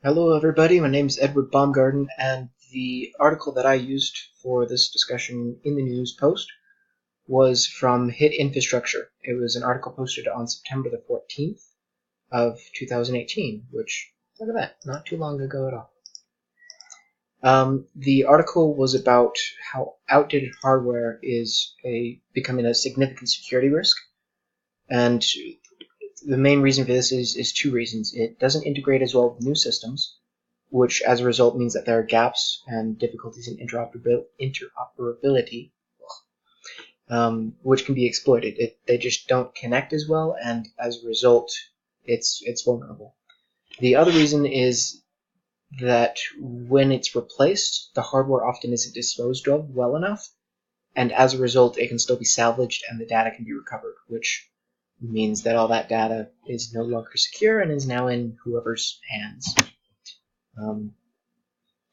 Hello, everybody. My name is Edward Baumgarten, and the article that I used for this discussion in the news post was from Hit Infrastructure. It was an article posted on September the 14th of 2018, which, look at that, not too long ago at all. The article was about how outdated hardware is becoming a significant security risk, and the main reason for this is two reasons. It doesn't integrate as well with new systems, which as a result means that there are gaps and difficulties in interoperability, which can be exploited. They just don't connect as well, and as a result, it's vulnerable. The other reason is that when it's replaced, the hardware often isn't disposed of well enough, and as a result, it can still be salvaged and the data can be recovered, which means that all that data is no longer secure and is now in whoever's hands.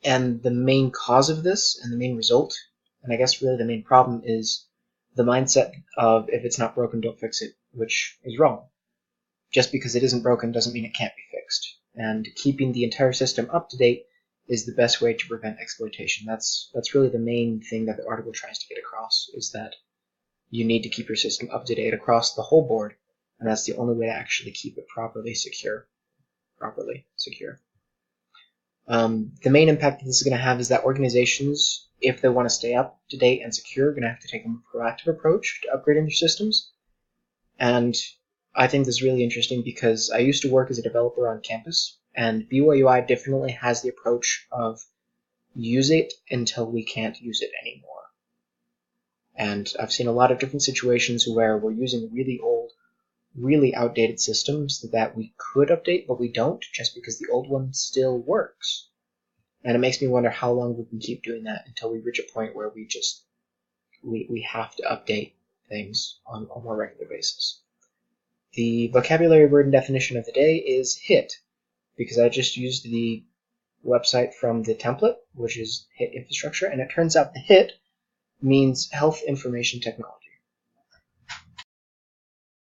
And the main cause of this, and the main result, and I guess really the main problem, is the mindset of if it's not broken, don't fix it, which is wrong. Just because it isn't broken doesn't mean it can't be fixed. And keeping the entire system up to date is the best way to prevent exploitation. That's really the main thing that the article tries to get across, is that you need to keep your system up to date across the whole board, and that's the only way to actually keep it properly secure. The main impact that this is going to have is that organizations, if they want to stay up to date and secure, are going to have to take a more proactive approach to upgrading their systems. And I think this is really interesting because I used to work as a developer on campus, and BYUI definitely has the approach of use it until we can't use it anymore. And I've seen a lot of different situations where we're using really old, really outdated systems that we could update, but we don't, just because the old one still works. And it makes me wonder how long we can keep doing that until we reach a point where we have to update things on a more regular basis. The vocabulary word and definition of the day is HIT, because I just used the website from the template, which is HIT Infrastructure, and it turns out the HIT means Health Information Technology.